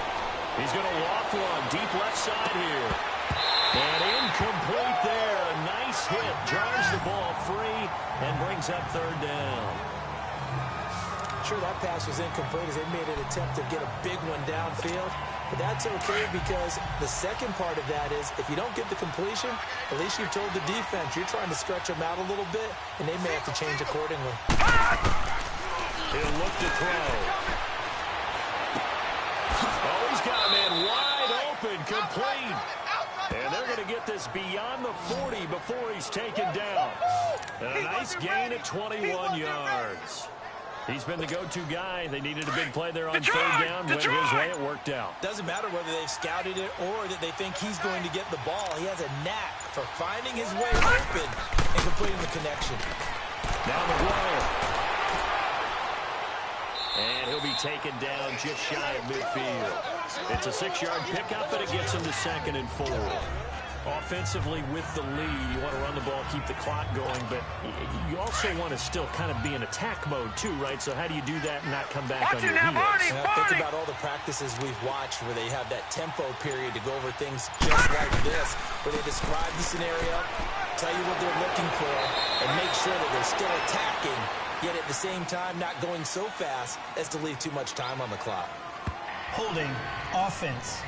He's going to walk one deep left side here. And incomplete there. A nice hit. Drives the ball free and brings up 3rd down. Sure, that pass was incomplete as they made an attempt to get a big one downfield. But that's okay because the second part of that is if you don't get the completion, at least you've told the defense you're trying to stretch them out a little bit, and they may have to change accordingly. He'll look to throw. Oh, he's got a man wide Incomplete. And they're going to get this beyond the 40 before he's taken down. And a nice gain at 21 yards. He's been the go-to guy. They needed a big play there on third down. Went his way, it worked out. Doesn't matter whether they've scouted it or that they think he's going to get the ball. He has a knack for finding his way open and completing the connection. Now McGuire. And he'll be taken down just shy of midfield. It's a 6-yard pickup, and it gets him to 2nd and 4. Offensively with the lead, you want to run the ball, keep the clock going, but you also want to still kind of be in attack mode too, right? So how do you do that and not come back on your heels? Think about all the practices we've watched where they have that tempo period to go over things just like this, where they describe the scenario, tell you what they're looking for, and make sure that they're still attacking, yet at the same time not going so fast as to leave too much time on the clock. Holding offense.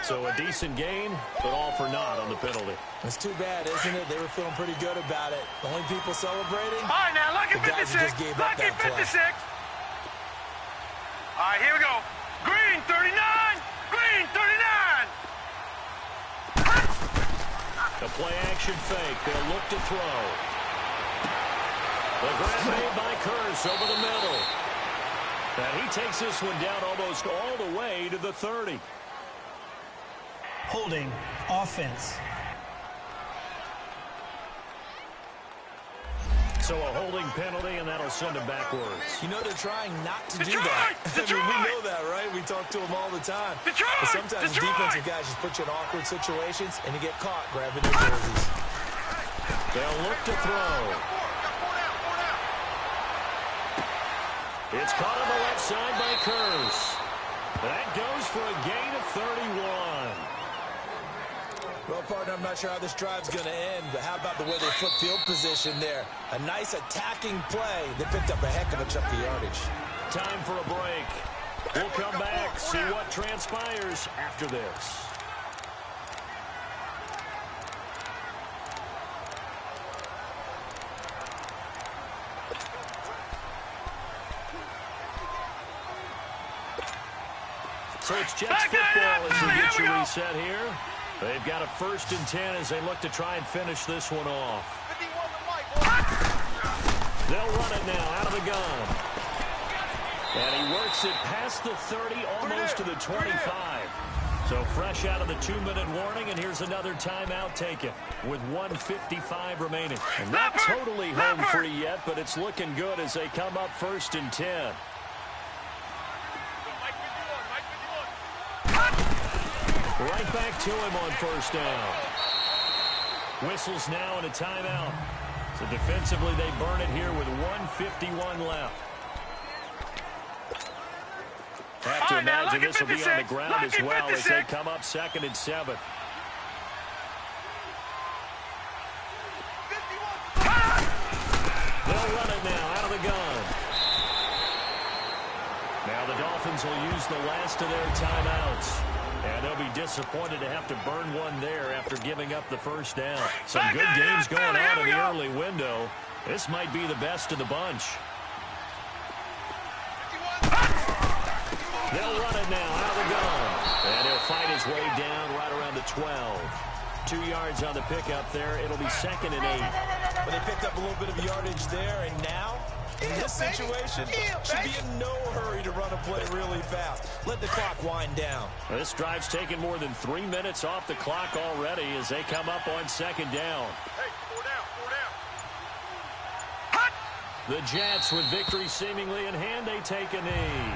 So a decent gain, but all for naught on the penalty. It's too bad, isn't it? They were feeling pretty good about it. The only people celebrating, All right, now, lucky the guys who 56. just gave up Lucky that play. 56. All right, here we go. Green 39. Green 39. The play-action fake. They'll look to throw. The grab made by Curse over the middle. And he takes this one down almost all the way to the 30. Holding offense. So a holding penalty, and that'll send him backwards. You know they're trying not to do that. I mean, we know that, right? We talk to them all the time. But sometimes defensive guys just put you in awkward situations, and you get caught grabbing their jerseys. They'll look to throw. It's caught on the left side by Curse. That goes for a gain of 31. Well, partner, I'm not sure how this drive's going to end, but how about the way they flip field position there? A nice attacking play. They picked up a heck of a chunk of yardage. Time for a break. We'll come back, see what transpires after this. So it's Jets football as we get you reset here. They've got a 1st and 10 as they look to try and finish this one off. They'll run it now out of the gun. And he works it past the 30, almost to the 25. So fresh out of the 2-minute warning, and here's another timeout taken with 1:55 remaining. And not totally home free yet, but it's looking good as they come up 1st and 10. Right back to him on 1st down. Whistles now and a timeout. So defensively, they burn it here with 1:51 left. Have to imagine this will be on the ground as well as they come up 2nd and 7. They'll run it now out of the gun. Now the Dolphins will use the last of their timeouts. And they'll be disappointed to have to burn one there after giving up the 1st down. Some good games going on in the early window. This might be the best of the bunch. They'll run it now out of the gun. And he'll fight his way down right around the 12. 2 yards on the pickup there. It'll be 2nd and 8. But they picked up a little bit of yardage there, and now, in this situation, should be in no hurry to run a play really fast. Let the clock wind down. Well, this drive's taken more than 3 minutes off the clock already as they come up on 2nd down. Hey, 4 down, 4 down. The Jets, with victory seemingly in hand, they take a knee.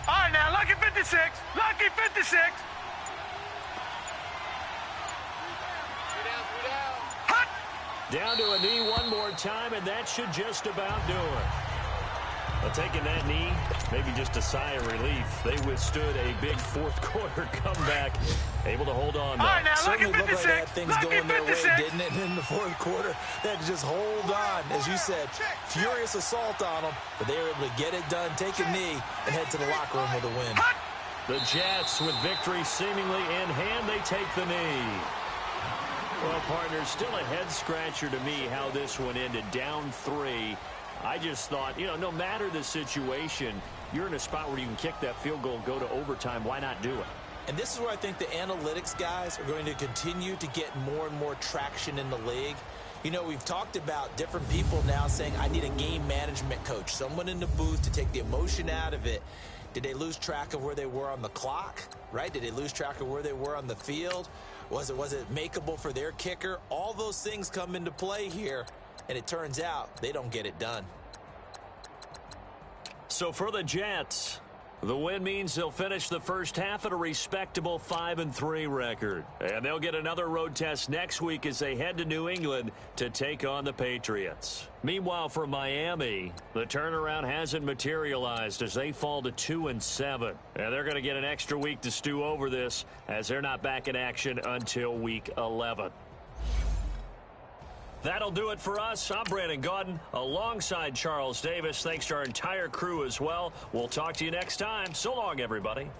All right, now, lucky 56. Lucky 56. Down to a knee one more time, and that should just about do it. Well, taking that knee, maybe just a sigh of relief. They withstood a big 4th quarter comeback, able to hold on. All right, now, lucky Certainly looked 56. like they had things Lucky going their way, 56. didn't it? And in the 4th quarter, they had to just hold on. As you said, furious assault on them, but they were able to get it done, take a knee, and head to the locker room with a win. The Jets, with victory seemingly in hand, they take the knee. Well, Well, partner, still a head-scratcher to me how this one ended. Down 3. I just thought, no matter the situation, you're in a spot where you can kick that field goal, go to overtime. Why not do it? And this is where I think the analytics guys are going to continue to get more and more traction in the league. We've talked about different people now saying, I need a game management coach, someone in the booth to take the emotion out of it. Did they lose track of where they were on the clock, right? Did they lose track of where they were on the field? Was it makeable for their kicker? All those things come into play here, and it turns out they don't get it done. So for the Jets, the win means they'll finish the first half at a respectable 5-3 record. And they'll get another road test next week as they head to New England to take on the Patriots. Meanwhile, for Miami, the turnaround hasn't materialized as they fall to 2-7. And they're going to get an extra week to stew over this as they're not back in action until week 11. That'll do it for us. I'm Brandon Gaudin alongside Charles Davis. Thanks to our entire crew as well. We'll talk to you next time. So long, everybody.